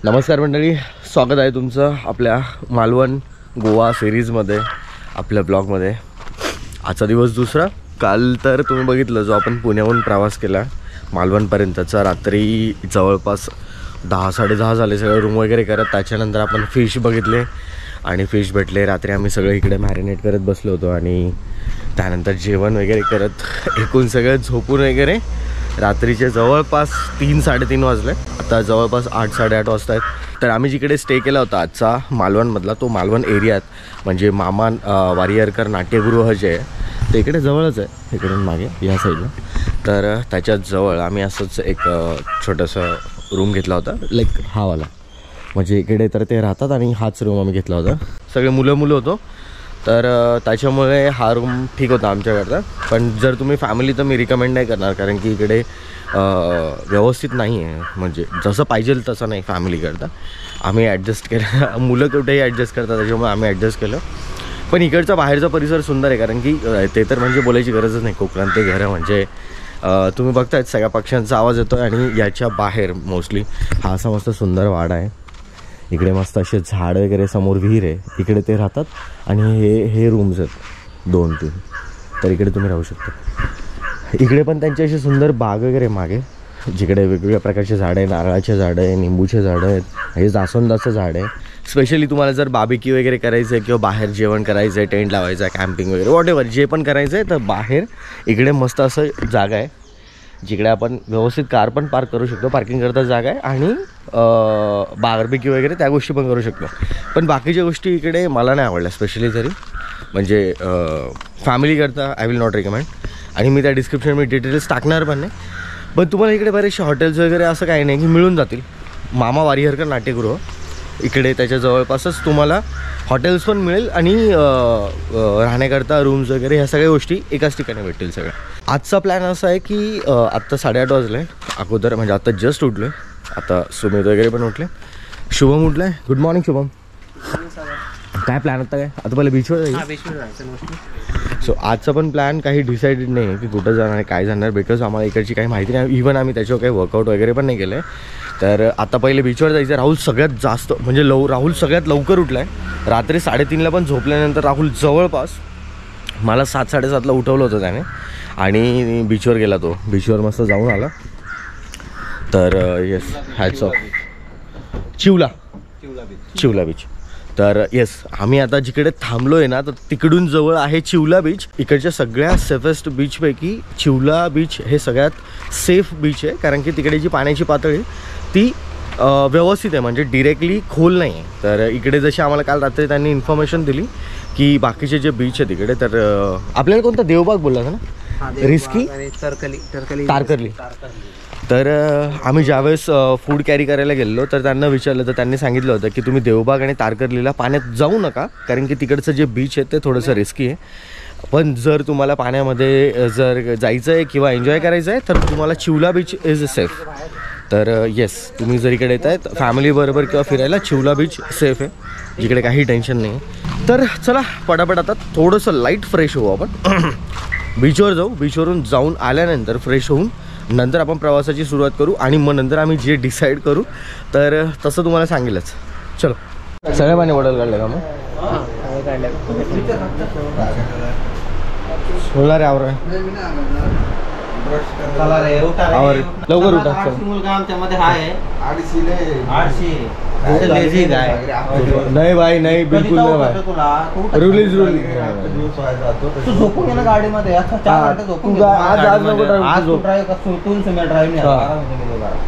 नमस्कार मंडळी, स्वागत आहे तुमचं आपल्या मालवण गोवा सिरीजमध्ये, आपल्या ब्लॉगमध्ये. आजचा दिवस दुसरा. काल तर तुम्ही बघितलं, जो आपण पुण्याहून प्रवास केला मालवणपर्यंतचा, रात्री जवळपास 10-10:30 झाले सगळं रूम वगैरे करत. त्याच्यानंतर आपण फिश बघितले आणि फिश भेटले. रात्री आम्ही सगळं इकडे मॅरिनेट करत बसलो होतो आणि त्यानंतर जेवण वगैरे करत एकूण सगळं झोपून वगैरे रात्रीचे जवळपास 3-3:30 वाजले. आता जवळपास 8-8:30 वाजता आहेत. तर आम्ही जिकडे स्टे केला होता आजचा मालवणमधला, तो मालवण एरियात म्हणजे मामा वारियरकर नाट्यगृह जे आहे ते इकडे जवळच आहे, इकडून मागे या साईडला. तर त्याच्यात जवळ आम्ही असंच एक छोटंसं रूम घेतला होता, लाईक हा वाला. म्हणजे इकडे तर ते राहतात आणि हाच रूम आम्ही घेतला होता. सगळे मुलं होतो, तर त्याच्यामुळे हा रूम ठीक होता आमच्याकरता. पण जर तुम्ही फॅमिली तर मी रिकमेंड नाही करणार, कारण की इकडे व्यवस्थित नाही आहे, म्हणजे जसं पाहिजे तसं नाही फॅमिलीकरता. आम्ही ॲडजस्ट केलं, मुलं कुठेही ॲडजस्ट करतात, त्याच्यामुळे आम्ही ॲडजस्ट केलं. पण इकडचा बाहेरचा परिसर सुंदर आहे, कारण की ते तर म्हणजे बोलायची गरजच नाही. कोकणात ते घरं म्हणजे तुम्ही बघतायत सगळ्या पक्ष्यांचा आवाज येतो आणि याच्या बाहेर मोस्टली हा असा मस्त सुंदर वाडा आहे. इकडे मस्त असे झाड वगैरे, समोर विहीर आहे, इकडे ते राहतात. आणि हे रूम्स आहेत 2-3, तर इकडे तुम्ही राहू शकता. इकडे पण त्यांची अशी सुंदर बाग वगैरे मागे, जिकडे वेगवेगळ्या प्रकारचे झाडं आहे, नारळाचे झाडं आहे, निंबूचे झाडं आहेत, हे जास्वंदाचं झाड आहे. स्पेशली तुम्हाला जर बार्बेक्यू वगैरे करायचं आहे किंवा बाहेर जेवण करायचं आहे, टेंट लावायचं आहे, कॅम्पिंग वगैरे वॉटेवर जे पण करायचं आहे, तर बाहेर इकडे मस्त असं जागा आहे, जिकडे आपण व्यवस्थित कार पण पार्क करू शकतो. पार्किंग करता जागा आहे आणि बार्बेक्यू वगैरे त्या गोष्टी पण करू शकतो. पण बाकीच्या गोष्टी इकडे मला नाही आवडल्या, स्पेशली तरी म्हणजे फॅमिलीकरता आय विल नॉट रिकमेंड. आणि मी त्या डिस्क्रिप्शन मी डिटेल्स टाकणार पण नाही. पण तुम्हाला इकडे बरेचसे हॉटेल्स वगैरे असं काही नाही की मिळून जातील. मामा वारियरकर नाट्यगृह इकडे, त्याच्या जवळपासच तुम्हाला हॉटेल्स पण मिळेल आणि राहण्याकरता रूम्स वगैरे ह्या सगळ्या गोष्टी एकाच ठिकाणी भेटतील सगळ्या. आजचा प्लॅन असा आहे की आत्ता 8:30 वाजले. अगोदर म्हणजे आता जस्ट उठलो आहे. आता सुमित वगैरे पण उठले, शुभम उठला आहे. Good morning Shubham. काय प्लॅन होता काय? आता पहिले बीचवर जायचं. सो आजचा पण प्लॅन काही डिसाइडेड नाही आहे की कुठं जाणार आहे, काय जाणार, बिकॉज आम्हाला इकडची काही माहिती नाही. इव्हन आम्ही त्याच्यावर काही वर्कआउट वगैरे पण नाही केलं आहे. तर आता पहिले बीचवर जायचं. राहुल सगळ्यात जास्त म्हणजे राहुल सगळ्यात लवकर उठला आहे. रात्री 3:30ला पण झोपल्यानंतर राहुल जवळपास मला 7-7:30ला उठवलं होतं त्याने आणि बीचवर गेला. तो बीचवर मस्त जाऊन आला. तर yes, hats off. Chivla beach. तर येस, आम्ही आता जिकडे थांबलो आहे ना, तर तिकडून जवळ आहे चिवला बीच. इकडच्या सगळ्या सेफेस्ट बीचपैकी चिवला बीच हे सगळ्यात सेफ बीच आहे, कारण की तिकडे जी पाण्याची पातळी ती व्यवस्थित आहे, म्हणजे डिरेक्टली खोल नाही आहे. तर इकडे जशी आम्हाला काल रात्री त्यांनी इन्फॉर्मेशन दिली की बाकीचे जे बीच आहे तिकडे, तर आपल्याला कोणता देवबाग बोलला ना, रिस्की तारकर्ली. तर आम्ही ज्यावेळेस फूड कॅरी करायला गेलो तर त्यांना विचारलं, तर त्यांनी सांगितलं होतं की तुम्ही देवबाग आणि तारकर्लीला पाण्यात जाऊ नका, कारण की तिकडचं जे बीच आहे ते थोडंसं रिस्की आहे. पण जर तुम्हाला पाण्यामध्ये जर जायचं आहे किंवा एन्जॉय करायचं आहे तर तुम्हाला चिवला बीच इज सेफ. तर येस, तुम्ही जर इकडे येत आहेत फॅमिलीबरोबर किंवा फिरायला, चिवला बीच सेफ आहे, जिकडे काही टेन्शन नाही. तर चला पटापट आता थोडंसं लाईट फ्रेश होऊ आपण. बीचवर जाऊ. बीचवरून जाऊन आल्यानंतर फ्रेश होऊन नंतर आपण प्रवासाची सुरुवात करू आणि मग नंतर आम्ही जे डिसाईड करू तर तसं तुम्हाला सांगेलच. चलो. सगळ्या पाणी बॉटल काढलं का मग? होणार आहे आवर लवकर उठा. आमच्यामध्ये आहे नाही भाई, नाही बिलकुल नाही भाई. रुलीज रूल. तू झोपून गेला गाडीमध्ये,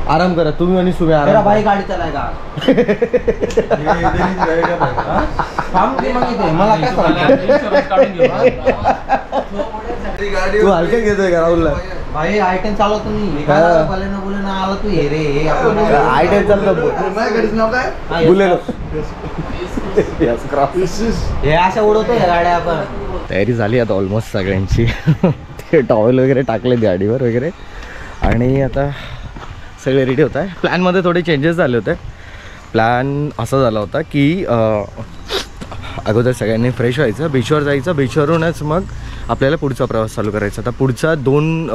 आराम करा तुम्ही आणि सुम्या आराम. भाई गाडी चालाय का? मला तू हलक्या घेतोय का राहुलला? भाई आयटम चालवतो मी. बोले ना आला तू हे रे आयटम चालतो बुलेरो. हे अशा उडवतो या गाड्या आपण. तयारी झाली आता ऑलमोस्ट सगळ्यांची. ते टॉवेल वगैरे टाकले गाडीवर वगैरे आणि आता सगळे रेडी होत आहे. प्लॅनमध्ये थोडे चेंजेस झाले होते. प्लॅन असा झाला होता की अगोदर सगळ्यांनी फ्रेश व्हायचं, बीचवर जायचं, बीचवरूनच मग आपल्याला पुढचा प्रवास चालू करायचा. आता पुढचा 2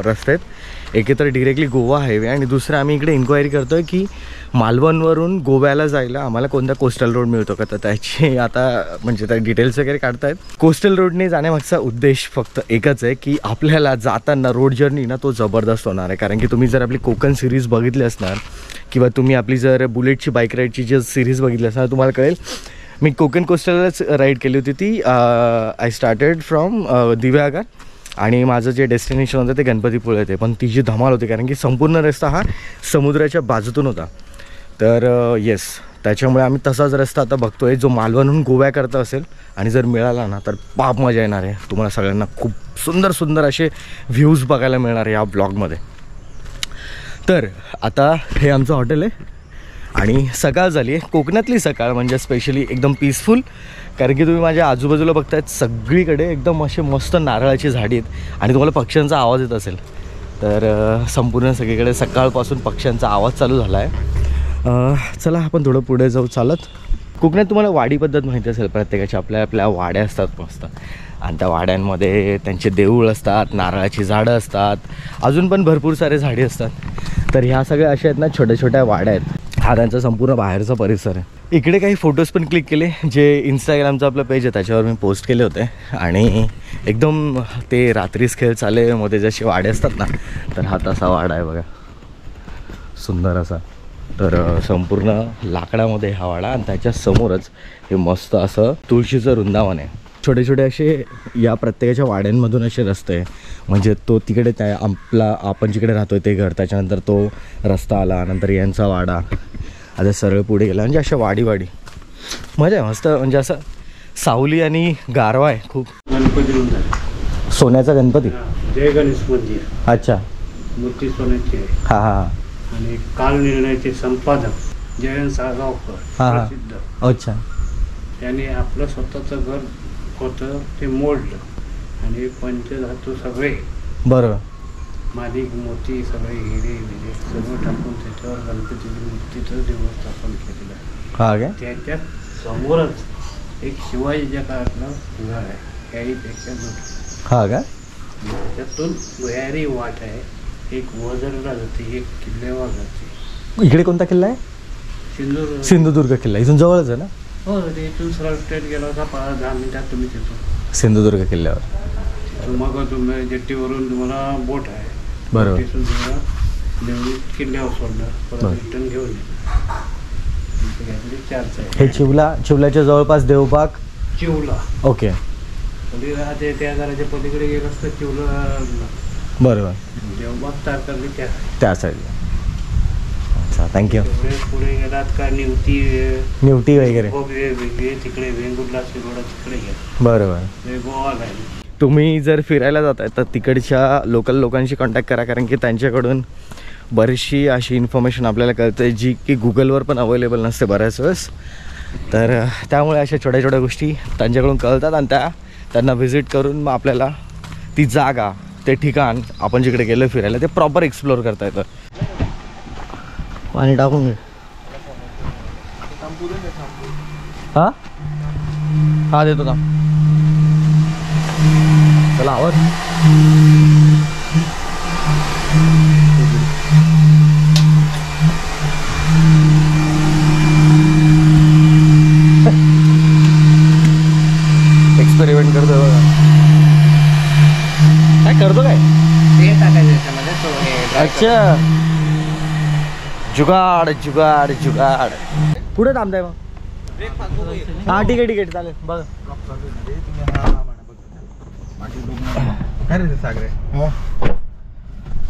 रस्ते आहेत. एक तर डिरेक्टली गोवा हायवे आणि दुसरं आम्ही इकडे इन्क्वायरी करतो आहे की मालवणवरून गोव्याला जायला आम्हाला कोणता कोस्टल रोड मिळतो का. तर त्याची आता म्हणजे त्या डिटेल्स वगैरे काढतायत. कोस्टल रोडने जाण्यामागचा उद्देश फक्त एकच आहे की आपल्याला जाताना रोड जर्नी ना तो जबरदस्त होणार आहे. कारण की तुम्ही जर आपली कोकण सिरीज बघितली असणार किंवा तुम्ही आपली जर बुलेटची बाईक राईडची जी सिरीज बघितली असणार तुम्हाला कळेल. मी कोकण कोस्टलच राईड केली होती ती. आय स्टार्टेड फ्रॉम दिव्यागर आणि माझं जे डेस्टिनेशन होतं ते गणपतीपुळे होते. पण ती जी धमाल होती कारण की संपूर्ण रस्ता हा समुद्राच्या बाजूतून होता. तर येस, त्याच्यामुळे आम्ही तसाच रस्ता आता बघतो आहे जो मालवणहून गोव्याकरता असेल. आणि जर मिळाला ना तर पाप मजा येणार आहे. तुम्हाला सगळ्यांना खूप सुंदर सुंदर असे व्ह्यूज बघायला मिळणार आहे या ब्लॉगमध्ये. तर आता हे आमचं हॉटेल आहे आणि सकाळ झाली आहे. कोकणातली सकाळ म्हणजे स्पेशली एकदम पीसफुल. कारण की तुम्ही माझ्या आजूबाजूला बघतायत सगळीकडे एकदम असे मस्त नारळाची झाडी आहेत आणि तुम्हाला पक्ष्यांचा आवाज येत असेल. तर संपूर्ण सगळीकडे सकाळपासून पक्ष्यांचा आवाज चालू झाला आहे. चला आपण थोडं पुढे जाऊ चालत. कोकणात तुम्हाला वाडी पद्धत माहिती असेल प्रत्येकाच्या. आपल्या आपल्या वाड्या असतात मस्त आणि त्या वाड्यांमध्ये त्यांचे देऊळ असतात, नारळाची झाडं असतात, अजून पण भरपूर सारे झाडे असतात. तर ह्या सगळ्या अशा आहेत ना छोट्या छोट्या वाड्या आहेत. हा त्यांचा संपूर्ण बाहेरचा परिसर आहे. इकडे काही फोटोज पण क्लिक केले जे इंस्टाग्रामचं आपलं पेज आहे त्याच्यावर मी पोस्ट केले होते. आणि एकदम ते रात्रीच खेळ चाले मध्ये जसे वाडे असतात ना तर हा तसा वाडा आहे बघा, सुंदर असा. तर संपूर्ण लाकडामध्ये हा वाडा आणि त्याच्या समोरच हे मस्त असं तुळशीचं वृंदावन आहे. छोटे छोटे असे या प्रत्येकाच्या वाड्यांमधून असे रस्ते आहे. म्हणजे तो तिकडे त्या आपण जिकडे राहतोय ते घर, त्याच्यानंतर तो रस्ता आला, नंतर यांचा वाडा, आता सरळ पुढे गेला. म्हणजे अशा वाडी मजा आहे मस्त. म्हणजे असं सावली आणि गारवा आहे खूप. गणपती सोन्याचा गणपती. जय गणेश मंदिर. अच्छा. मूर्ती सोन्याची आहे. हां हां. आणि काल निर्णयाचे संपादक जयंत साळगावकर प्रसिद्ध. अच्छा. त्याने आपलं स्वतःचं घर होतं ते मोडलं आणि पंचधातू सगळे बरोबर मालिक मोती सगळे हिरे विरे सगळं टाकून त्याच्यावर गणपतीची मूर्तीचं देऊळ स्थापन केलेलं आहे. हा काय. त्याच्या समोरच एक शिवाजीच्या काळातलं घर आहे त्याहीपेक्षा मोठं. हा का. त्यातून भुयारी वाट आहे. एक वजरला जाते, एक किल्ल्यावर जाते. इकडे कोणता किल्ला आहे. सिंधुदुर्ग किल्ला इथून जवळच आहे ना. हो, ते इथून सरळ स्ट्रेट गेला होता 5-10 मिनिटात तुम्ही तिथून सिंधुदुर्ग किल्ल्यावर. मग तुम्ही जेट्टीवरून तुम्हाला बोट आहे. बरोबर. तिथून तुम्हाला देवळी किल्ल्यावर सोडणार, परत रिटर्न घेऊन येणार. हे चिवल्याच्या जवळपास देवबाग चिवला. ओके. ते त्या घराच्या पलीकडे गेलं असतं चिवला. बरोबर. देवबाग तारकर्ली त्या साईडला. अच्छा, थँक्यू. पुढे गेलात का निवटी वगैरे वेगळे तिकडे वेंगुर्ला शिरोडा तिकडे गेला. बरोबर. गोवाला आहे. तुम्ही जर फिरायला जाताय तर तिकडच्या लोकल लोकांशी कॉन्टॅक्ट करा. कारण की त्यांच्याकडून बरीचशी अशी इन्फॉर्मेशन आपल्याला कळते जी की गुगलवर पण अवेलेबल नसते बऱ्याच वेळेस. तर त्यामुळे अशा छोट्या छोट्या गोष्टी त्यांच्याकडून कळतात आणि त्यांना व्हिजिट करून मग आपल्याला ती जागा, ते ठिकाण आपण जिकडे गेलो फिरायला ते प्रॉपर एक्सप्लोअर करता येतं. पाणी टाकून घे. हां हां देतो का. चला आवाज. एक्सपेरिमेंट करतो बघा. काय करतो काय ते टाकायचं त्याच्यामध्ये. अच्छा. जुगाड जुगाड जुगाड. कुठे थांबताय मग. हां ठीक आहे चालेल बघा.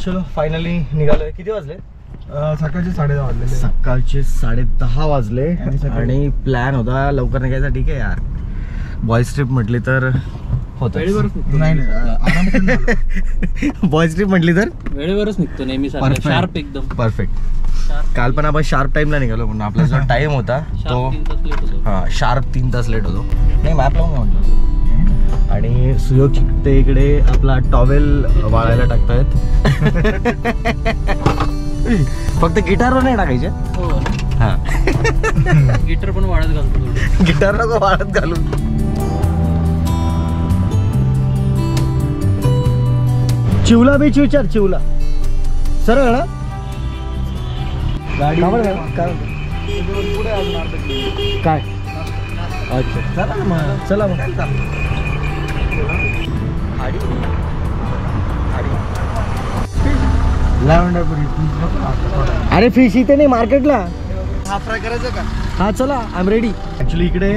चलो फायनली निघालोय. किती वाजले. सकाळचे 10:30 वाजले. सकाळचे 10:30 वाजले आणि प्लॅन होता लवकर निघायचा. ठीक आहे यार, बॉयज ट्रिप म्हटली तर होतं. बॉयज ट्रिप म्हटली तर वेळेवरच निघतो नेहमी. शार्प एकदम परफेक्ट. काल पण आपण शार्प टाइमला निघालो म्हणून आपला जो टाइम होता तो हां शार्प 3 तास लेट होतो. नाही मॅप लावून म्हटलं. आणि सुयोग चिकटे इकडे आपला टॉवेल वाळायला टाकतायत. फक्त गिटारवर नाही टाकायचे. हो हा गिटार पण वाढत घालतो थोडं. गिटार नको वाढत घालू. चिवला बीच विचार. चिवला सरळ ना गाडी काय अच्छा चला ना मग. चला मग. अरे फिश इथे नाही मार्केटला. हा फ्राय करायचं का? हा चला आय एम रेडी. ॲक्च्युली इकडे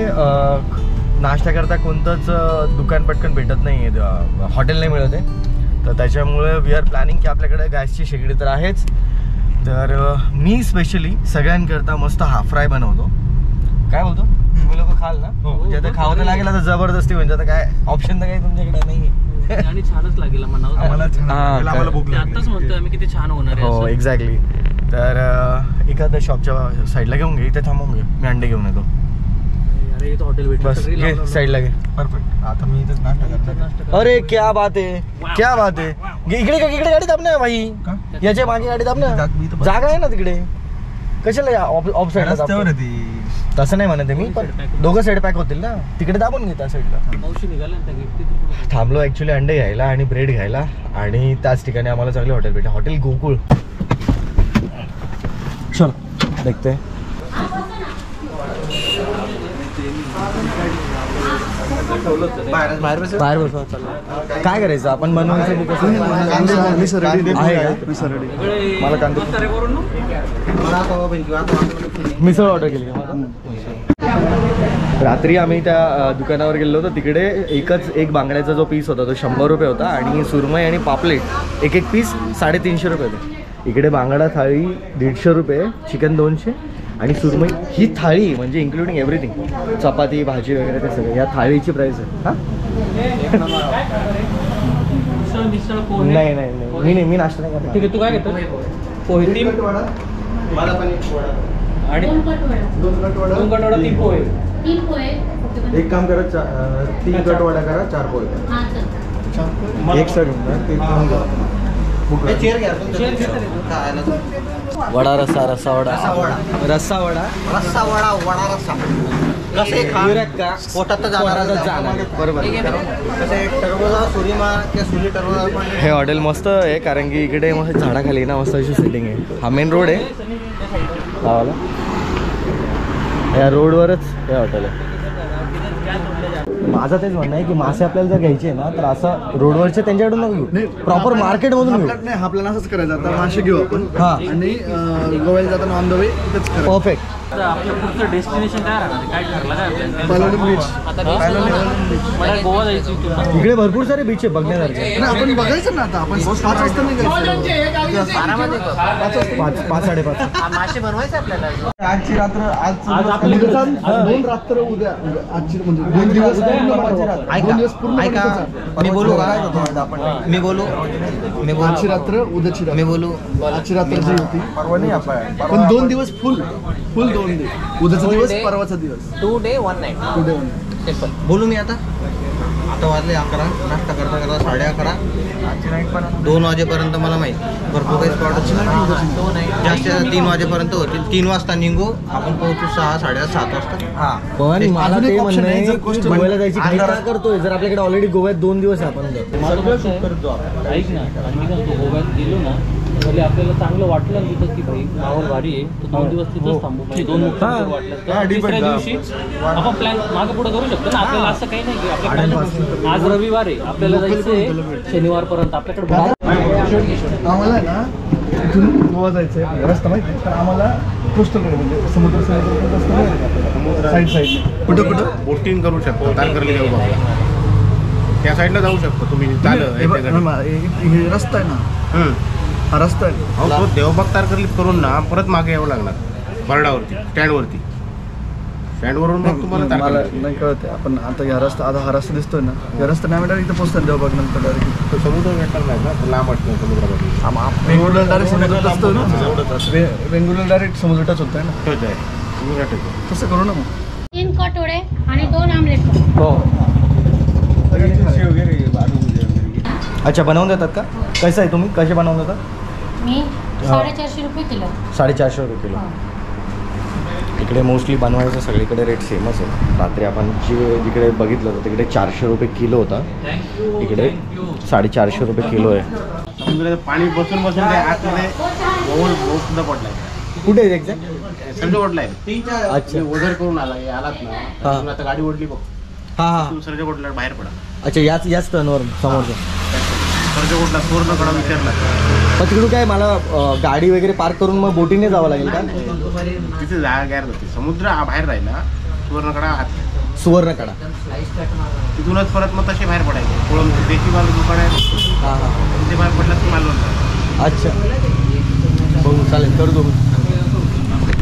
नाश्ता करता कोणतंच दुकान पटकन भेटत नाही आहे, हॉटेल नाही मिळत आहे. तर त्याच्यामुळे वी आर प्लॅनिंग की आपल्याकडे गॅसची शेगडी तर आहेच. तर मी स्पेशली सगळ्यांकरता मस्त हाफ फ्राय बनवतो. काय बोलतो तुम्ही लोक खाल ना? म्हणजे आता खावं तर लागेल. आता जबरदस्ती म्हणजे आता काय ऑप्शन तर काही तुमच्याकडे नाही. आणि छानच लागेल म्हणावं. आताच म्हणतोय आम्ही किती छान होणार आहे हो असं. एक्झॅक्टली. तर एखाद्या शॉपच्या साईडला घेऊन घे, इथे थांबून घे, मी अंडे घेऊन येतो. अरे इथं हॉटेल बस घे साईडला घे. परफेक्ट. आता मी इथेच नाश्ता करतो. अरे क्या बात आहे, क्या बात आहे. इकडे इकडे गाडी दाब ना भाई. याच्या मागे गाडी दाब ना. जागा आहे ना तिकडे. कशाला ऑफ साईडला? तसं नाही म्हणत आहे मी, पण दोघं साईड पॅक होतील ना. तिकडे दाबून घे त्या साईडला. मावशी निघाल्या ना त्या गिफ्ट. थांबलो ऍक्च्युली अंडे घ्यायला आणि ब्रेड घ्यायला, आणि त्याच ठिकाणी आम्हाला चांगले हॉटेल भेटले. हॉटेल गोकुळ. चल देखते. बाहेर बसवा. काय करायचं आपण बनवायचं की कसं? मला कांदे मिसळ ऑर्डर केली का? रात्री आम्ही त्या दुकानावर गेलो होतो. तिकडे एक बांगड्याचा जो पीस होता तो 100 रुपये होता, आणि सुरमई आणि पापलेट एक पीस 350 रुपये होते. इकडे बांगडा थाळी 150 रुपये, चिकन 200, आणि सुरमई ही थाळी म्हणजे इन्क्लुडिंग एव्हरीथिंग, चपाती भाजी वगैरे ते सगळं या थाळीची प्राइस आहे. हां नाही मी नाश्ता नाही करणार. ठीक आहे तू काय घेतो? पोहे 3 आणि 2 कटवडा 3 पोहे. एक काम करा 3 कटवडा करा 4 पोहे. एक सर वडा रस्सा रस्सा वडा रस्सा वडा रस्सा वडा वडा रस्सा कसे खा पोटात तर जाणार. बरोबर. कसे टरबूजा सुरीमा त्या सुरी टरबूजा पण हे हॉटेल मस्त आहे, कारण की इकडे मस्त झाडाखाली ना मस्त अशी सेटिंग आहे. हा मेन रोड आहे गावाला. या रोडवरच हे हॉटेल आहे. माझं तेच म्हणणं आहे की मासे आपल्याला जर घ्यायचे ना तर असं रोडवरचे त्यांच्याकडून नको घेऊ, प्रॉपर मार्केटमधून घेऊ. नाही हा प्लॅन असंच करायचा. आता मासे घेऊ आपण. हा. आणि गोव्याला जाताना ऑन द वे इथंच करायचं. परफेक्ट. आपलं पुढचं डेस्टिनेशन काय राहणार? काय ठरलं काय पालोली बीच. मला गोवा जायचं होतं. इकडे भरपूर सारे बीच आहे बघण्यासारखे. नाही आपण बघायचं ना. आता आपण 5 वाजता निघायचं. 5 5:30. मासे बनवायचे आपल्याला. आजची रात्र आज आपल्या इकडे 2 रात्र उद्या आजची म्हणजे 2 दिवस ऐका मी बोलू का? मी बोलू आजची रात्र उद्याची रात्र. मी बोलू. आजची रात्र जी होती पण 2 दिवस फुल 2 दिवस. उद्याचा दिवस परवाचा दिवस. 2 डे 1 नाईट. उद्या 1 night. बोलू मी आता वाजले 11. नाश्ता करता 11:30. 2 वाजेपर्यंत मला माहित भरपूर काही स्पॉट जास्त 3 वाजेपर्यंत होतील. 3 वाजता निघू आपण, पोहोचू 6 साडेसात 7 वाजता. हा पण मला अजून ते एक option म्हणणं आहे, आहे जर की गोष्ट गोव्याला जायची घाई का करतोय? जर आपल्याकडे ऑलरेडी गोव्यात 2 दिवस आहे, आपण ऐक ना, आणि मी काय गोव्यात गेलो ना म्हणजे आपल्याला चांगलं वाटलं ना तिथं की भाई माहोल भारी आहे, तर 2 दिवस तिथंच थांबू. म्हणजे 2 मुक्काम वाटलं तर तिसऱ्या दिवशी आपण प्लॅन मागे पुढे करू शकतो ना. आपल्याला असं काही नाही की आपल्याकडे आज रविवार आहे, आपल्याला जायचंय शनिवारपर्यंत. आपल्याकडे आम्हाला ना इथून गोवा जायचं आहे. रस्ता माहिती आहे, तर आम्हाला कोस्टल म्हणजे समुद्र साईड कुठं बोटिंग करू शकतो. तारकर्ली जाऊ बघा, त्या साईडला जाऊ शकतो तुम्ही. हे रस्ता आहे ना, हा रस्ता आहे. अहो तो देवबाग तारकर्लीत करून ना परत मागे यावं लागणार बर्डावरती, स्टँडवरती. स्टँडवरून मग तुम्हाला मला तारकर्ली. नाही कळत आहे. आपण आता हा रस्ता दिसतोय ना, या रस्त्याने आम्ही डायरेक्ट इथं पोहोचतो देवबाग नंतर डायरेक्ट. तो समुद्र भेटणार नाही ना, तो लांब असतो समुद्रापासून. वेंगुर्ला डायरेक्ट समुद्र असतो ना, वेंगुर्ला डायरेक्ट समुद्र टच होत आहे ना. तोच आहे, समुद्रात येतो. तसं करू ना मग. 3 कटोरे आणि 2 आमलेट करा. हो. अच्छा बनवून देतात का? कसं आहे, तुम्ही कसे बनवून देतात? मी 450 रुपये किलो. 450 रुपये किलो. इकडे मोस्टली बनवायचं सगळीकडे रेट सेमच आहे. रात्री आपण जिकडे बघितलं होतं तिकडे 400 रुपये किलो होता, इकडे 450 रुपये किलो आहे. समुद्राचं पाणी बसून बसून ते आतमध्ये ओव्हर सुद्धा पडलाय. कुठे आहे एक्झॅक्ट? सर्ज ओढलाय. अच्छा. ओझर करून आलात ना, हां. आता गाडी ओढली बघ. हां तू सर्ज ओढला बाहेर पडा. अच्छा, याच टर्नवर समोरचं. सर्ज ओढला पूर्ण कडा विचारला. मग तिकडून काय मला गाडी वगैरे पार्क करून मग बोटीने जावं लागेल का? तिथे जागा गैर होती. समुद्र बाहेर राहिला, सुवर्णकडा आत. सुवर्णकडा. तिथूनच परत मग तसे बाहेर पडायचे. कोळम देशी माल दुकान आहे, हां हां. तिथे बाहेर पडला की मालवण. अच्छा, बघू चालेल, करू बघू.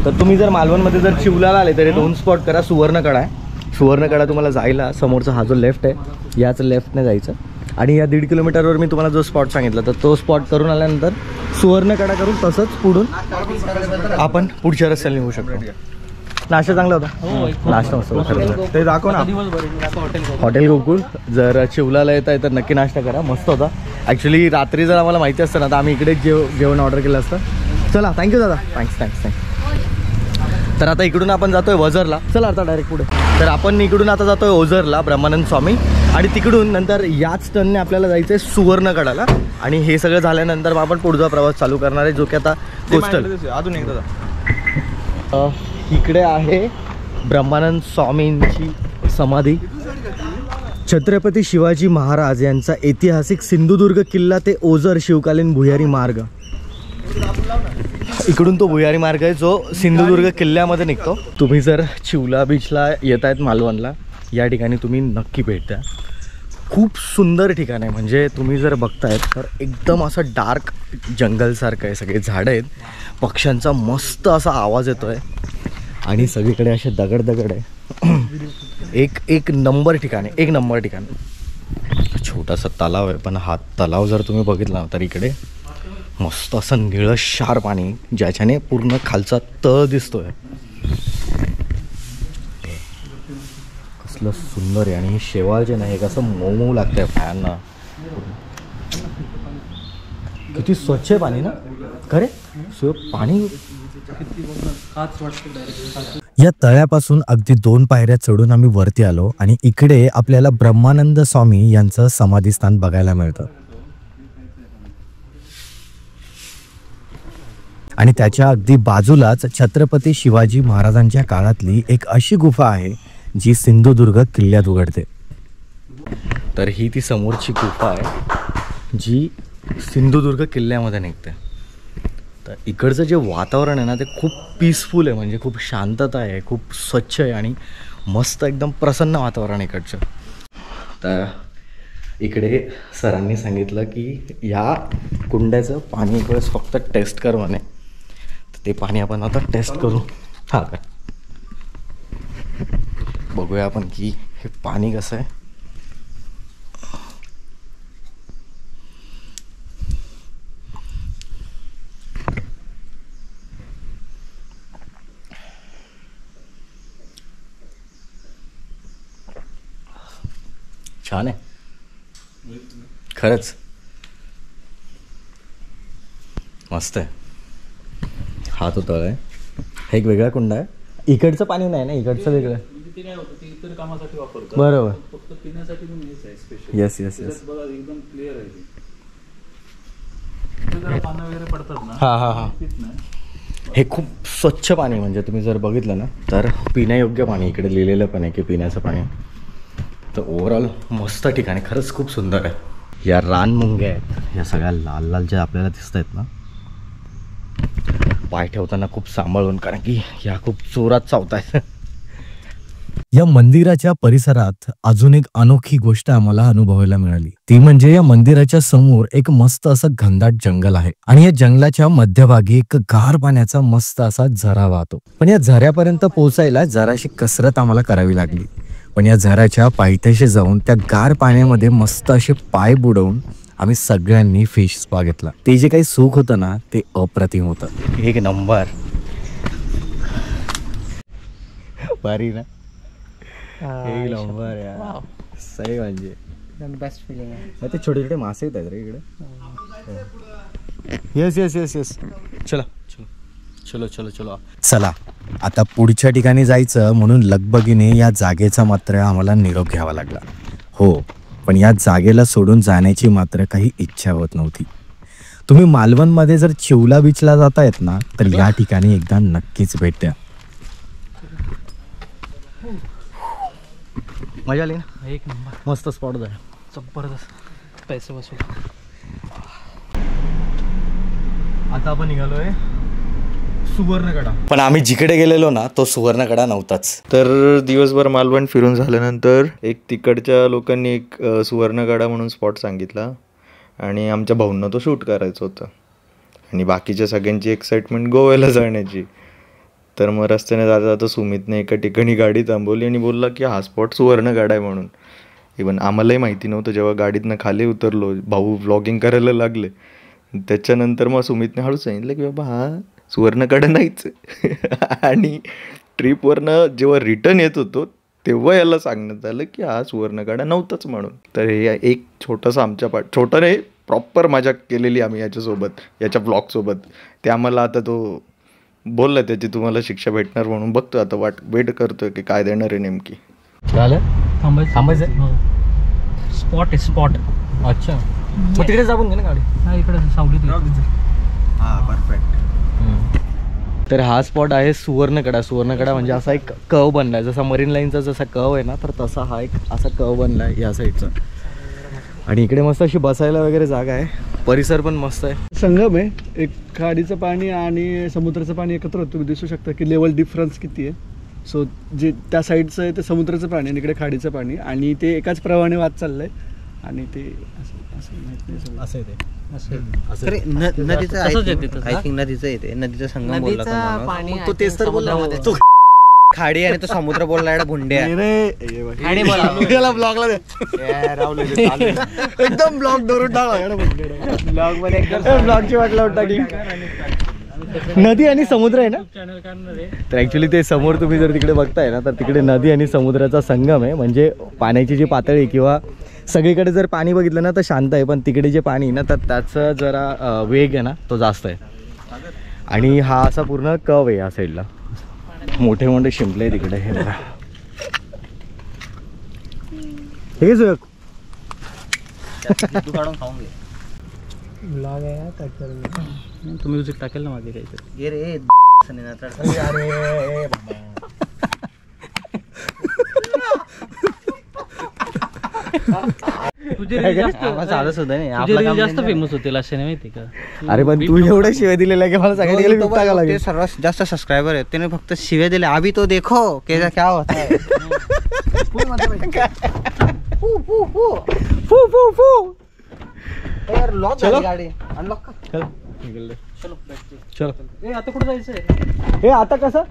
तर तुम्ही जर मालवणमध्ये जर चिवलाला आले तर 2 स्पॉट करा. सुवर्णकडा आहे. सुवर्णकडा तुम्हाला जायला समोरचा हा जो लेफ्ट आहे, याच लेफ्टने जायचं आणि या 1.5 किलोमीटरवर मी तुम्हाला जो स्पॉट सांगितला तर तो स्पॉट करून आल्यानंतर सुवर्णकडा करून तसंच पुढून आपण पुढच्या रस्त्याला निघू शकतो. नाश्ता चांगला होता. नाश्ता मस्त होता खरं. ते दाखव ना. हॉटेल गोकुळ. जर चिवलाला येत आहे तर नक्की नाश्ता करा, मस्त होता. ॲक्च्युली रात्री जर आम्हाला माहिती असतं ना तर आम्ही इकडेच जेवण ऑर्डर केलं असतं. चला, थँक्यू दादा. थँक्स. तर आता इकडून आपण जातोय वझरला. चला आता डायरेक्ट पुढे. तर आपण इकडून आता जातोय ओझरला, ब्रह्मानंद स्वामी, आणि तिकडून नंतर याच टर्नने आपल्याला जायचं आहे सुवर्णकडाला. आणि हे सगळं झाल्यानंतर आपण पुढचा प्रवास चालू करणार आहे, जो की आता कोस्टल. अजून एकदा इकडे आहे ब्रह्मानंद स्वामींची समाधी. छत्रपती शिवाजी महाराज यांचा ऐतिहासिक सिंधुदुर्ग किल्ला ते ओझर शिवकालीन भुयारी मार्ग. इकडून तो भुयारी मार्ग आहे जो सिंधुदुर्ग किल्ल्यामध्ये निघतो. तुम्ही जर चिवला बीचला येत आहेत मालवणला, या ठिकाणी तुम्ही नक्की भेट द्या. खूप सुंदर ठिकाण आहे. म्हणजे तुम्ही जर बघतायत तर एकदम असं डार्क जंगलसारखं आहे. सगळे झाडं आहेत, पक्ष्यांचा मस्त असा आवाज येतो आहे आणि सगळीकडे असे दगड आहे. एक नंबर ठिकाण आहे, एक नंबर ठिकाण. छोटासा तलाव आहे, पण हा तलाव जर तुम्ही बघितला तर इकडे मस्त असं निळशार पाणी, ज्याच्याने पूर्ण खालचा तळ दिसतोय. कसलं सुंदर आहे. आणि शेवाळ जे नाही कसं मऊ लागतंय पायांना. किती स्वच्छ आहे पाणी ना खरे. पाणी या तळ्यापासून अगदी 2 पायऱ्या चढून आम्ही वरती आलो आणि इकडे आपल्याला ब्रह्मानंद स्वामी यांचं समाधीस्थान बघायला मिळतं. आणि त्याच्या अगदी बाजूलाच छत्रपती शिवाजी महाराजांच्या काळातली एक अशी गुफा आहे जी सिंधुदुर्ग किल्ल्यात उघडते. तर ही ती समोरची गुफा आहे जी सिंधुदुर्ग किल्ल्यामध्ये निघते. तर इकडचं जे वातावरण आहे ना ते खूप पीसफुल आहे. म्हणजे खूप शांतता आहे, खूप स्वच्छ आहे आणि मस्त एकदम प्रसन्न वातावरण इकडचं. तर इकडे सरांनी सांगितलं की या कुंड्याचं पाणी एक वेळेस फक्त टेस्ट कर म्हणे. तर ते पाणी आपण आता टेस्ट करू. हां काय बघूया आपण की हे पाणी कसं आहे. छान आहे खरंच, मस्त आहे. हा तो तळ आहे. हा एक वेगळा कुंड आहे. इकडचं पाणी नाही ना, इकडचं वेगळं आहे. ते काय होतं, ते इतर कामासाठी वापरतात. बरोबर. फक्त पिण्यासाठी पण हेच आहे स्पेशल. Yes yes yes. बघा एकदम क्लिअर आहे ते. जरा पानं वगैरे पडतात ना. हां हां हां. हे खूप स्वच्छ पाणी. म्हणजे तुम्ही जर बघितलं ना तर पिण्यायोग्य पाणी इकडे लिहिलेलं पण आहे की पिण्याचं पाणी. तर ओव्हरऑल मस्त ठिकाणी, खरंच खूप सुंदर आहे. या रानमुंग्या आहेत, या सगळ्या लाल लाल ज्या आपल्याला दिसत आहेत ना, पाय ठेवताना खूप सांभाळून, कारण की ह्या खूप जोरात चावत आहेत. या मंदिराच्या परिसरात अजून एक अनोखी गोष्ट आम्हाला अनुभवायला मिळाली. ती म्हणजे या मंदिराच्या समोर एक मस्त असं घनदाट जंगल आहे आणि या जंगलाच्या मध्यभागी एक गार पाण्याचा मस्त असा झरा वाहतो. पण या झऱ्यापर्यंत पोहोचायला जराशी कसरत आम्हाला करावी लागली. पण या झऱ्याच्या पायथ्याशी जाऊन त्या गार पाण्यामध्ये मस्त असे पाय बुडवून आम्ही सगळ्यांनी फिश स्पा घेतला. ते जे काही सुख होतं ना ते अप्रतिम होतं. एक नंबर भारी ना. एक नंबर यार, सही. म्हणजे बेस्ट फिलिंग आहे. ते छोटे छोटे मासे येत आहेत रे इकडे. Yes yes yes yes. चला चलो चलो चलो चलो. चला आता पुढच्या ठिकाणी जायचं म्हणून लगबगीने या जागेचा मात्र आम्हाला निरोप घ्यावा लागला. हो, पण या जागेला सोडून जाण्याची मात्र काही इच्छा होत नव्हती. तुम्ही मालवणमध्ये जर चिवला बीचला जातायत ना तर या ठिकाणी एकदा नक्कीच भेट द्या. मजा आली ना. एक नंबर मस्त स्पॉट आहे. जबरदस्त. पैसे वसूल. आता आपण निघालोय सुवर्णकडा. पण आम्ही जिकडे गेलेलो ना तो सुवर्णकडा नव्हताच. तर दिवसभर मालवण फिरून झाल्यानंतर एक तिकडच्या लोकांनी एक सुवर्णकडा म्हणून स्पॉट सांगितला आणि आमच्या भाऊंना तो शूट करायचं होतं आणि बाकीच्या सगळ्यांची एक्साइटमेंट गोव्याला जाण्याची. तर मग रस्त्याने जाता जाता सुमितने एका ठिकाणी गाडी थांबवली आणि बोलला की हा स्पॉट सुवर्णकडा आहे म्हणून. इवन आम्हालाही माहिती नव्हतं. जेव्हा गाडीतनं खाली उतरलो भाऊ व्लॉगिंग करायला लागले त्याच्यानंतर मग सुमितने हळूच सांगितलं की बाबा हा सुवर्णकडा नाहीच. आणि ट्रिपवरनं जेव्हा रिटर्न येत होतो तेव्हा याला सांगण्यात आलं की हा सुवर्णकडा नव्हताच म्हणून. तर हे एक छोटंसं आमच्या छोटं नाही प्रॉपर मजा केलेली आम्ही याच्यासोबत याच्या ब्लॉगसोबत. ते आम्हाला आता तो बोलला त्याची तुम्हाला शिक्षा भेटणार म्हणून बघतो आता वेट करतोय की काय देणार आहे नेमकी. झालं थांबायचं. स्पॉट आहे स्पॉट. अच्छा मग तिकडे जाऊन घे ना गाडी. हा इकडे सावलीत. हां परफेक्ट. तर हा स्पॉट आहे सुवर्णकडा. सुवर्णकडा म्हणजे असा एक कव बनलाय जसा मरीन लाईनचा जसा कव आहे ना तर तसा हा एक असा कव बनलाय या साईडचा. आणि इकडे मस्त अशी बसायला वगैरे जागा आहे. परिसर पण मस्त आहे. संगम आहे. एक खाडीचं पाणी आणि समुद्राचं पाणी एकत्र होतं. तुम्ही दिसू शकता की लेवल डिफरन्स किती आहे. सो जे त्या साईडचं आहे ते समुद्राचं पाणी आणि इकडे खाडीचं पाणी आणि ते एकाच प्रवाहाने वाहत चाललंय आणि ते असं माहित नाही सगळं. असं आहे ते. अरे नदीचं तसंच आहे तिथं. आय थिंक नदीचं येते. नदीचा संगम बोलला तो माणूस. पाणी तो तेच तर बोलला मध्ये. तो खाडी आणि तो समुद्र बोलला एवढा भुंड्या. खाडी बोला. ब्लॉगला दे. एकदम ब्लॉग धरून ब्लॉगची वाट लावून टाकली. नदी आणि समुद्र आहे ना. तर ऍक्च्युली ते समोर तुम्ही जर तिकडे बघताय ना तर तिकडे नदी आणि समुद्राचा संगम आहे. म्हणजे पाण्याची जी पातळी किंवा सगळीकडे जर पाणी बघितलं ना तर शांत आहे पण तिकडे जे पाणी ना तर त्याचं जरा वेग आहे ना तो जास्त आहे. आणि हा असा पूर्ण कव आहे या साईडला. मोठे मोठे शिंपले तिकडे हे बघा. हे सुयोग तू काढून खाऊन घे. तू म्युझिक टाकेल ना मागे काहीतरी. ये रे तुझे reel जास्त फेमस होतील असे नाही माहिती का. अरे पण तू एवढ्या शिवाय दिलेल्या की मला सांगायला गेलं विकता का लागेल. सर्वात जास्त सबस्क्रायबर आहे त्याने फक्त शिव्या दिले. अभी तो देखो कैसा क्या होता है. यार लॉक चलो. झाली गाडी. अनलॉक कर. चलो ए आता कुठं जायचंय. हे आता कसं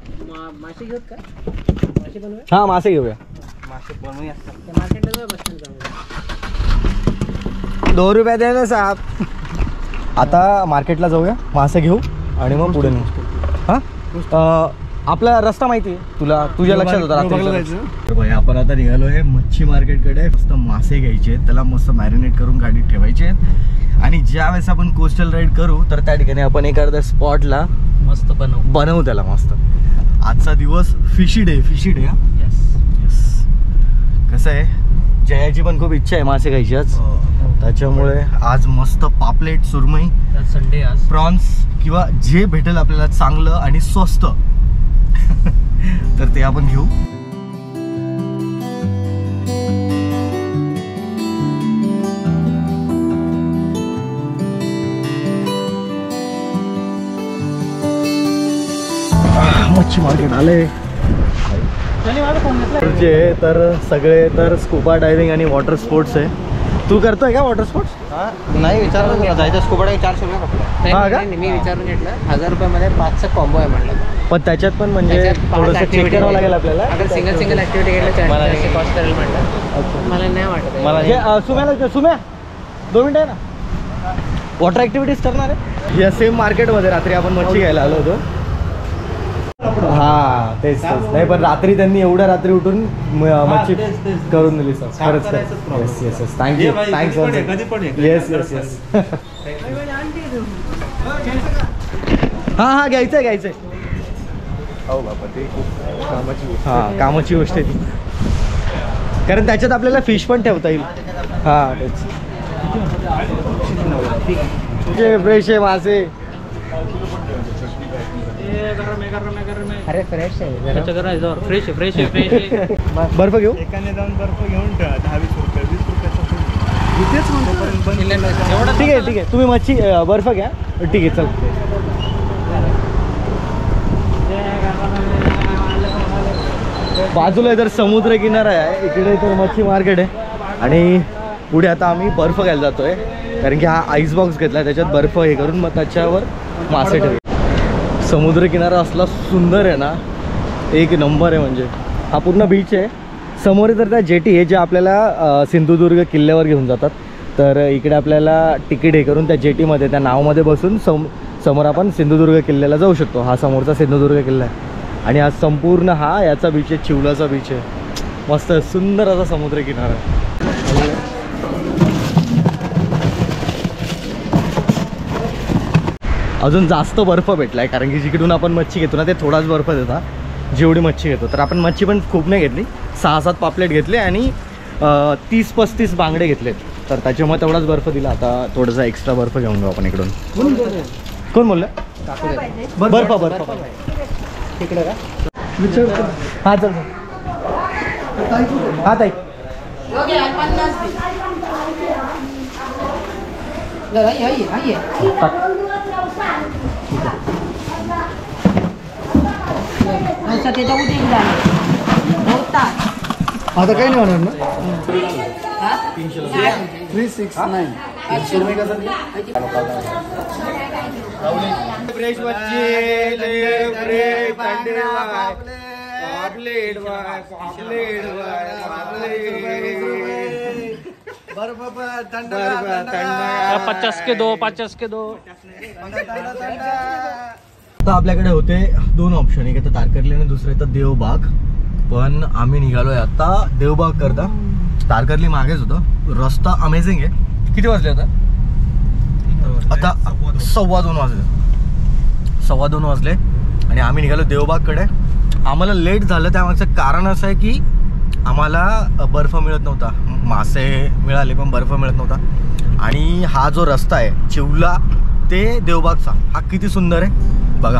मासे घेऊत का? मासे बनवूया. हा मासे घेऊया. मासे बनवूया. मार्केटला जाऊया बसने जाऊया. 2 रुपये द्या ना साहेब. आता मार्केटला जाऊया मासे घेऊ आणि मग पुढे नेऊ. हा आपला रस्ता माहिती आहे तुला. तुझ्या लक्षात होता रात्री. भाई आपण आता निघालोय मच्छी मार्केटकडे. मस्त मासे घ्यायचे त्याला मस्त मॅरिनेट करून गाडीत ठेवायचे आणि ज्या वेळेस आपण कोस्टल राईड करू तर त्या ठिकाणी आपण एखाद्या स्पॉटला मस्त बनवू त्याला मस्त. आजचा दिवस फिशी डे. Fishy day. कसं आहे जयाची पण खूप इच्छा आहे मासे खायची आज. त्याच्यामुळे आज मस्त पापलेट सुरमई संडे आज प्रॉन्स किंवा जे भेटेल आपल्याला चांगलं आणि स्वस्त तर ते आपण घेऊ. मच्छी मार्केट आले. जे तर सगळे तर स्कुबा डायव्हिंग आणि वॉटर स्पोर्ट्स आहे. तू करतोय का वॉटर स्पोर्ट्स. नाही विचारलं तुला जायचं स्कुबा डायव्हिंग 400 रुपये फक्त. हा का? मी विचारून घेतलं 1000 रुपयामध्ये 5चा कॉम्बो आहे म्हणलं. पण त्याच्यात पण म्हणजे थोडंसं चेक करावं लागेल आपल्याला. अगर सिंगल ऍक्टिव्हिटी घेतलं 400 कॉस्ट करेल म्हणलं. मला नाही वाटत आहे. सुम्या 2 मिनिटं आहे ना. वॉटर ॲक्टिव्हिटीज करणार आहे या सेम मार्केटमध्ये. रात्री आपण मच्छी घ्यायला आलो होतो. हा तेच नाही पण रात्री त्यांनी एवढ्या रात्री उठून मच्छी करून दिली सर. खरंच yes yes yes. Thank you thanks. Yes yes yes. हा घ्यायचंय घ्यायचंय. हो बाबा ते खूप कामाची गोष्ट. हा कामाची गोष्ट आहे ती, कारण त्याच्यात आपल्याला फिश पण ठेवता येईल. हा तेच फ्रेश आहे मासे. अरे फ्रेश आहे फ्रेश आहे फ्रेश आहे फ्रेश आहे. बर्फ घेऊ. एकाने जाऊन बर्फ घेऊन 10-20 रुपये 20 रुपयाचा इथेच ठीक आहे ठीक आहे, तुम्ही मच्छी बर्फ घ्या. ठीक आहे चल. बाजूला तर समुद्र किनारा आहे, इकडे तर मच्छी मार्केट आहे. आणि पुढे आता आम्ही बर्फ घ्यायला जातोय, कारण की हा आईस बॉक्स घेतला, त्याच्यात बर्फ हे करून मग त्याच्यावर मासे ठेवले. समुद्र किनारा असला सुंदर आहे ना, एक नंबर आहे. म्हणजे हा पूर्ण बीच आहे. समोर तर त्या जेटी आहे, जे आपल्याला सिंधुदुर्ग किल्ल्यावर घेऊन जातात. तर इकडे आपल्याला तिकीट हे करून त्या जेटीमध्ये, त्या नावमध्ये बसून समोर आपण सिंधुदुर्ग किल्ल्याला जाऊ शकतो. हा समोरचा सिंधुदुर्ग किल्ला आहे. आणि हा संपूर्ण हा याचा बीच आहे, चिवलाचा बीच आहे. मस्त सुंदर असा समुद्र किनारा. अजून जास्त बर्फ भेटला आहे, कारण की जिकडून आपण मच्छी घेतो ना, ते थोडाच बर्फ देतात जेवढी मच्छी घेतो. तर आपण मच्छी पण खूप नाही घेतली, 6-7 पापलेट घेतले आणि 30-35 बांगडे घेतलेत. तर त्याच्यामुळे तेवढाच बर्फ दिला. आता थोडासा एक्स्ट्रा बर्फ घेऊन जाऊ आपण इकडून. कोण बोललं? बर्फ बर्फ तिकडे का हां चल. हां ताई आता काही नाही होणार ना. 369 फ्रेश मच्छी बर्फ 50 के 2 50 के 2. आता आपल्याकडे होते 2 ऑप्शन, एक तर तारकर्ली आणि दुसरं तर देवबाग. पण आम्ही निघालोय आता देवबाग करता. तारकर्ली मागेच होतं. रस्ता अमेझिंग आहे. किती वाजले आता? आता 2:15 वाजले. 2:15 वाजले आणि आम्ही निघालो देवबागकडे. आम्हाला लेट झालं, त्यामागचं कारण असं आहे की आम्हाला बर्फ मिळत नव्हता. मासे मिळाले पण बर्फ मिळत नव्हता. आणि हा जो रस्ता आहे चिवला ते देवबागचा, हा किती सुंदर आहे बघा.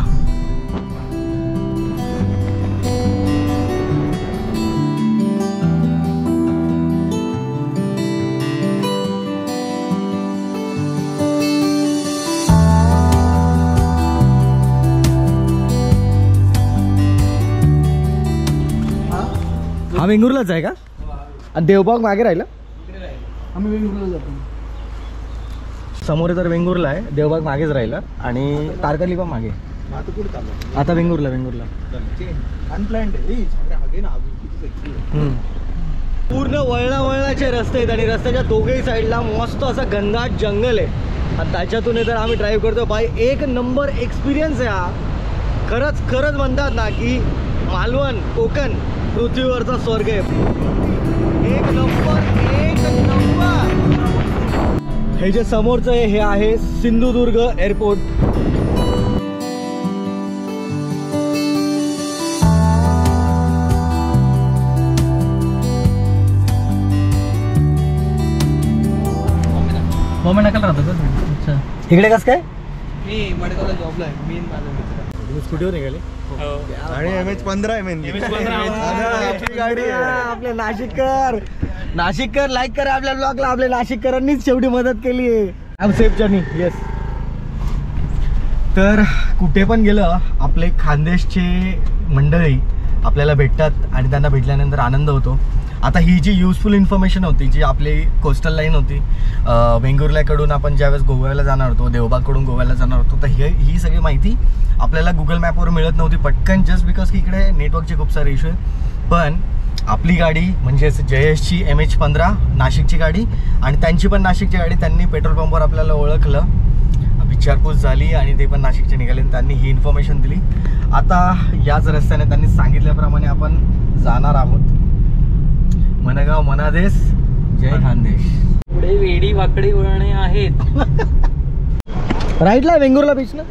हा वेंगुर्लाच आहे का? आणि देवबाग मागे राहिला. आम्ही वेंगुर्ला जातो. समोर तर वेंगुर्ला आहे, देवबाग मागेच राहिला आणि तारकर्ली पण मागे. आता वेंगुर्ला अनप्लॅन्ड पूर्ण वळणाचे रस्ते आहेत आणि रस्त्याच्या दोघेही साईडला मस्त असं घनदाट जंगल आहे. आणि त्याच्यातून तर आम्ही ड्राईव्ह करतो. बाई एक नंबर एक्सपिरियन्स आहे हा. खरंच म्हणतात ना की मालवण कोकण पृथ्वीवरचा स्वर्ग आहे. एक नंबर. हे जे समोरचं आहे हे आहे सिंधुदुर्ग एअरपोर्ट. बॉम्बे नकल राहतो का? अच्छा. इकडे कसं काय? मी मडगावला जॉबला आहे. मी माझा मित्र. तुम्ही स्टुडिओ निघाले आणि MH15 आहे मेन गाडी. आपले नाशिककर लाईक करा आपल्या ब्लॉगला. आपल्या नाशिककरांनीच शेवटी मदत केली आहे. Safe journey. येस. तर कुठे पण गेलं आपले खानदेशचे मंडळी आपल्याला भेटतात आणि त्यांना भेटल्यानंतर आनंद होतो. आता ही जी युजफुल इन्फॉर्मेशन होती, जी आपली कोस्टल लाईन होती, वेंगुर्ल्याकडून आपण ज्यावेळेस गोव्याला जाणार होतो, देवबागकडून गोव्याला जाणार होतो, तर ही सगळी माहिती आपल्याला गुगल मॅपवर मिळत नव्हती पटकन, जस्ट बिकॉज की इकडे नेटवर्कचे खूप सारे इश्यू आहे. पण आपली गाडी म्हणजेच जयेशची MH15 नाशिकची गाडी आणि त्यांची पण नाशिकची गाडी, त्यांनी पेट्रोल पंपवर आपल्याला ओळखलं, विचारपूस झाली आणि ते पण नाशिकचे निघाले. त्यांनी ही इन्फॉर्मेशन दिली. आता याच रस्त्याने त्यांनी सांगितल्याप्रमाणे आपण जाणार आहोत. मनगाव मनादेश जय खानदेश. पुढे वेडी वाकडी वळणे आहेत. राईटला वेंगुर्ला बीच ना.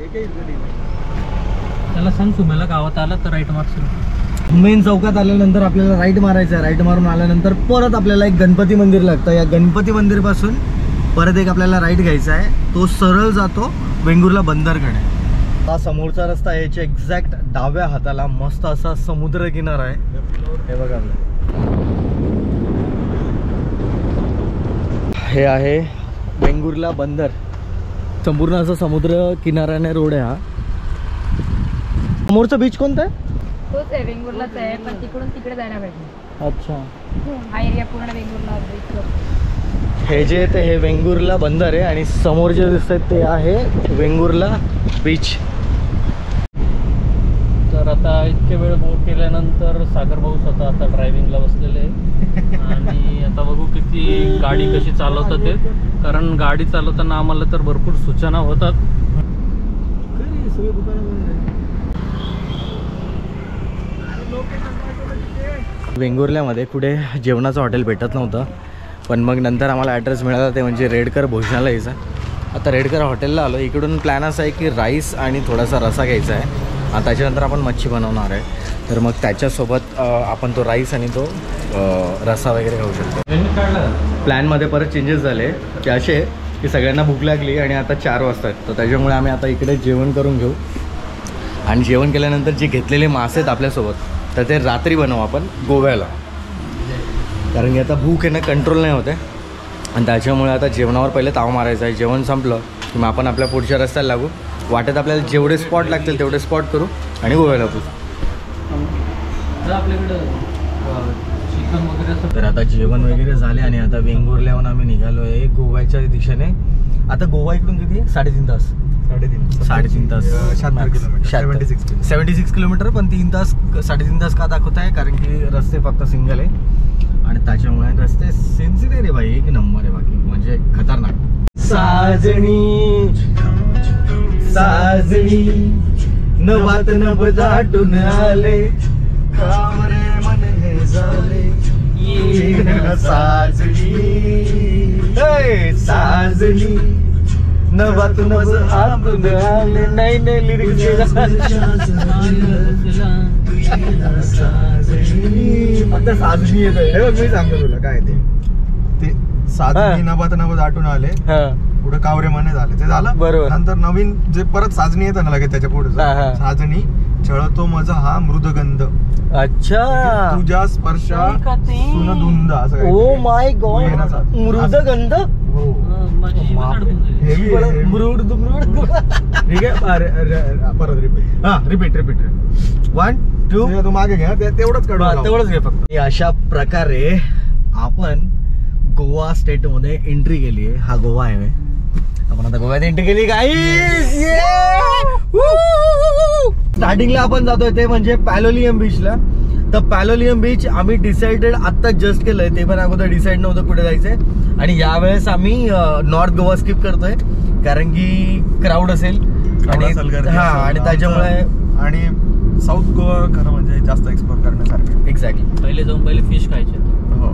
त्याला सांग तुम्हाला गावात आला तर राईट मार्क्स. मेन चौकात आल्यानंतर आपल्याला राईट मारायचं आहे. राईट मारून आल्यानंतर परत आपल्याला एक गणपती मंदिर लागतं. या गणपती मंदिरपासून परत एक आपल्याला राईट घ्यायचा आहे. तो सरळ जातो वेंगुर्ला बंदरकडे. हा समोरचा रस्ता आहे. याच्या एक्झॅक्ट डाव्या हाताला मस्त असा समुद्र किनारा आहे. हे बघा हे आहे वेंगुर्ला बंदर. संपूर्ण असं समुद्र किनाऱ्याने रोड आहे हा. समोरचा बीच कोणता आहे? तोच आहे वेंगुर्लाच आहे पण तिकडून तिकडे जायला पाहिजे. अच्छा हा एरिया पूर्ण वेंगुर्ला बीच. हे जे ते हे वेंगुर्ला बंदर आहे आणि समोर जे दिसत आहेत ते आहे वेंगुर्ला बीच. तर आता इतके वेळ बोट केल्यानंतर सागर भाऊ स्वतः आता ड्रायव्हिंगला बसलेले आहे आणि आता बघू किती गाडी कशी चालवतात ते, कारण गाडी चालवताना आम्हाला तर भरपूर सूचना होतात. वेंगुर्ल्यामध्ये कुठे जेवणाचं हॉटेल भेटत नव्हतं, पण मग नंतर आम्हाला ॲड्रेस मिळाला ते म्हणजे रेडकर भोजनालयाचा. आता रेडकर हॉटेलला आलो. इकडून प्लॅन असा आहे की राईस आणि थोडासा रसा घ्यायचा आहे आणि त्याच्यानंतर आपण मच्छी बनवणार आहे. तर मग त्याच्यासोबत आपण तो राईस आणि तो रसा वगैरे खाऊ शकतो. प्लॅनमध्ये परत चेंजेस झाले की असे की सगळ्यांना भूक लागली आणि आता 4 वाजता आहेत. तर त्याच्यामुळे आम्ही आता इकडे जेवण करून घेऊ आणि जेवण केल्यानंतर जे घेतलेले मासे आहेत आपल्यासोबत तर ते रात्री बनवू आपण गोव्याला, कारण की आता भूक आहे ना कंट्रोल नाही होते आणि त्याच्यामुळे आता जेवणावर पहिले ताव मारायचा आहे. जेवण संपलं की मग आपण आपल्या पुढच्या रस्त्याला लागू. वाटेत आपल्याला जेवढे स्पॉट लागतील तेवढे स्पॉट करू आणि गोव्याला पोचू. आपल्याकडं चिकन वगैरे. तर आता जेवण वगैरे झाले आणि आता वेंगुर्ल्याहून आम्ही निघालो आहे गोव्याच्या दिशेने. आता गोवा इकडून किती? 3.5 तास. 3.5 तास 76 किलोमीटर, पण 3 तास 3.5 तास का दाखवत आहे कारण की रस्ते फक्त सिंगल आहे आणि त्याच्यामुळे रस्ते सेन्सिटिव्ह रे भाई, एक नंबर आहे. बाकी म्हणजे खतरनाक. साजणी साजणी नवात नभ दाटून आले कामरे मन हे झाले साजणी साजणी नवात नभ आतून आले. नाही नाही लिरिक्स फक्त साजणी येत आहे. मी सांगतो तुला काय ते साजणी नवात नभ दाटून आले, पुढे कावरे मने झाले, ते झालं बरोबर. नंतर नवीन जे परत साजणी येतं ना लगेच त्याच्या पुढे साजणी छळतो माझा हा मृदगंध. अच्छा तुझ्या स्पर्शा सुनधुंद असं. ओ माय गॉड, मृदगंध. हो मृद ठीक आहे. परत रिपीट. हा रिपीट 1 2 तू मागे घ्या तेवढंच काढून तेवढंच घे फक्त. अशा प्रकारे आपण गोवा स्टेट मध्ये एंट्री केली आहे. हा गोवा आहे. आपण आता गोव्यात एंट्री केली. गाईस स्टार्टिंगला आपण जातोय ते म्हणजे पॅलोलियम बीचला. तर पॅलोलियम बीच आम्ही डिसाइडेड आत्ता जस्ट केलंय, ते पण अगोदर डिसाइड नव्हतं कुठे जायचंय. आणि यावेळेस आम्ही नॉर्थ गोवा स्किप करतोय कारण की क्राऊड असेल आणि त्याच्यामुळे. आणि साऊथ गोवा खरं म्हणजे जास्त एक्सप्लोर करण्यासारखं. एक्झॅक्टली. पहिले जाऊन पहिले फिश खायचे.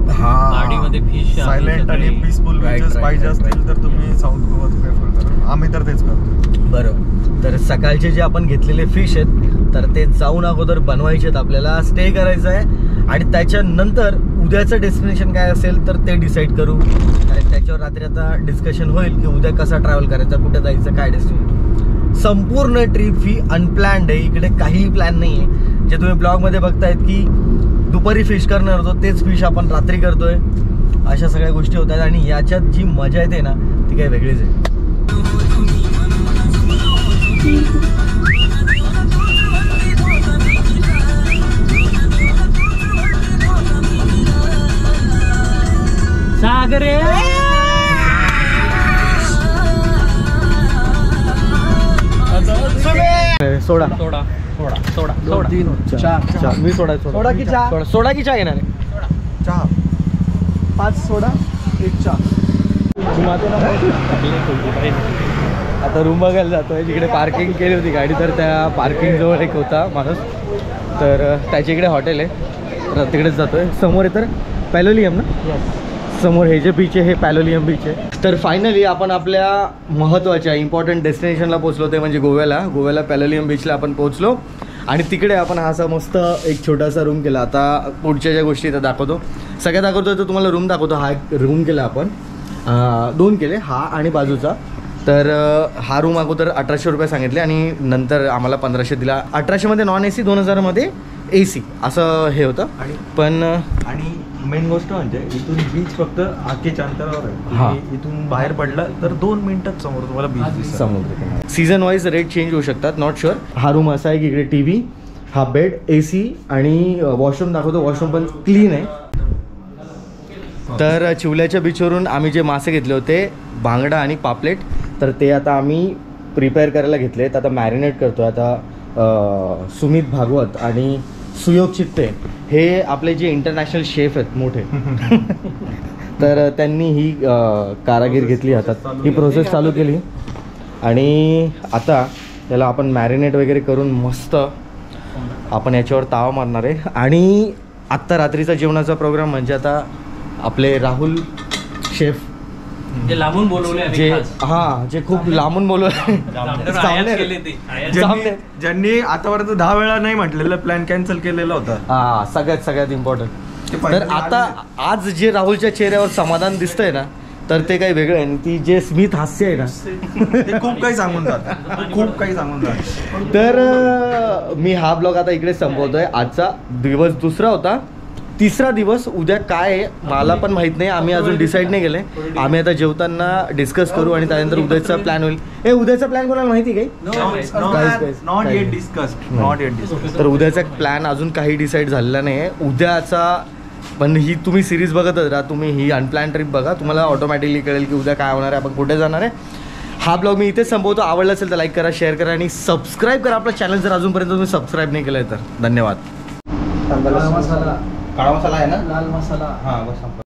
गाडीमध्ये फिश सायलेंट आणि पीसफुल बीचेस पाहिजे असतील तर तुम्ही साऊथ गोवा प्रेफर करा. आम्ही तर तेच करतो. बरोबर. तर सकाळचे जे आपण घेतलेले फिश आहेत तर ते जाऊन अगोदर बनवायचे आहेत, आपल्याला स्टे करायचं आहे आणि त्याच्यानंतर उद्याचं डेस्टिनेशन काय असेल तर ते डिसाईड करू. आणि त्याच्यावर रात्री आता डिस्कशन होईल की उद्या कसा ट्रॅव्हल करायचा, कुठे जायचं, काय डेस्टिनेशन. संपूर्ण ट्रिप ही अनप्लॅन्ड आहे. इकडे काहीही प्लॅन नाही आहे. जे तुम्ही ब्लॉगमध्ये बघतायत की दुपारी फिश करणार होतो तेच फिश आपण रात्री करतोय. अशा सगळ्या गोष्टी होतात आणि याच्यात जी मजा येते ना ती काही वेगळीच आहे. सागरे सोडा सोडा सोडा सोडा 2 3 4 मी सोडा सोडा की चहा? सोडा की चहा घेणार आहे? चहा 5 सोडा 1 चहा. आता रूम बघायला जातोय. जिकडे पार्किंग केली होती गाडी तर त्या पार्किंग जवळ एक होता माणूस, तर त्याच्या इकडे हॉटेल आहे तर तिकडेच जातोय. समोर आहे तर पॅलोलियम ना. समोर हे जे बीच आहे हे पॅलोलियम बीच आहे. तर फायनली आपण आपल्या महत्त्वाच्या इम्पॉर्टंट डेस्टिनेशनला पोहोचलो, ते म्हणजे गोव्याला पॅलोलियम बीचला आपण पोहोचलो. आणि तिकडे आपण हा असा मस्त एक छोटासा रूम केला. आता पुढच्या ज्या गोष्टी इथं दाखवतो, सगळ्या दाखवतो तर तुम्हाला रूम दाखवतो. हा एक रूम केला आपण, 2 केले, हा आणि बाजूचा. तर हा रूम अगोदर 1800 रुपये सांगितले आणि नंतर आम्हाला 1500 दिला. 1800मध्ये नॉन AC, 2000मध्ये AC असं हे होतं. पण आणि मेन गोष्ट म्हणजे इथून बीच फक्त आखेच्या अंतरावर आहे. हा. तुम्ही इथून बाहेर पडला तर 2 मिनिटात समोर तुम्हाला बीच दिसतं. समुद्र सीझन वाईज रेट चेंज होऊ शकतात, नॉट शुअर. हा रूम असा आहे की इकडे TV, हा बेड, AC आणि वॉशरूम दाखवतो. वॉशरूम पण क्लीन आहे. तर चिवल्याच्या बीचवरून आम्ही जे मासे घेतले होते, बांगडा आणि पापलेट, तर ते आता आम्ही प्रिपेअर करायला घेतले. तर आता मॅरिनेट करतो. आता सुमित भागवत आणि सुयोग चित्ते हे आपले जे इंटरनॅशनल शेफ आहेत मोठे तर त्यांनी ही कारागीर घेतली हातात, ही प्रोसेस चालू केली. आणि आता त्याला आपण मॅरिनेट वगैरे करून मस्त आपण याच्यावर तावा मारणार आहे. आणि आत्ता रात्रीचा जेवणाचा प्रोग्राम म्हणजे आता आपले राहुल शेफ जे लांबून बोलवले, जे खूप लांबून बोलवले, ज्यांनी आतापर्यंत 10 वेळा नाही म्हटलेलं प्लॅन कॅन्सल केलेला होता. सगळ्यात इम्पॉर्टंट. तर आता आज जे राहुलच्या चेहऱ्यावर समाधान दिसतंय ना, तर ते काही वेगळं आहे. ती जे स्मित हास्य आहे ना, ते खूप काही सांगून जातं. तर मी हा ब्लॉग आता इकडे संपवतोय. आजचा दिवस दुसरा होता. तिसरा दिवस उद्या काय आहे मला पण माहित नाही, आम्ही अजून डिसाईड नाही केलंय. आम्ही आता जेवताना डिस्कस करू आणि त्यानंतर उद्याचा प्लॅन होईल. उद्याचा प्लॅन कोणाला माहिती काही? Not eight discussed. तर उद्याचा प्लॅन अजून काही डिसाईड झालेला नाही आहे उद्याचा. पण ही तुम्ही सिरीज बघतच राहा, तुम्ही ही अनप्लॅन ट्रिप बघा, तुम्हाला ऑटोमॅटिकली कळेल की उद्या काय होणार आहे, आपण कुठे जाणार आहे. हा ब्लॉग मी इथेच संपवतो. आवडला असेल तर लाईक करा, शेअर करा आणि सबस्क्राईब करा आपला चॅनल जर अजूनपर्यंत तुम्ही सबस्क्राईब नाही केलं तर. धन्यवाद. काळा मसाला आहे ना, लाल मसाला. हां बस.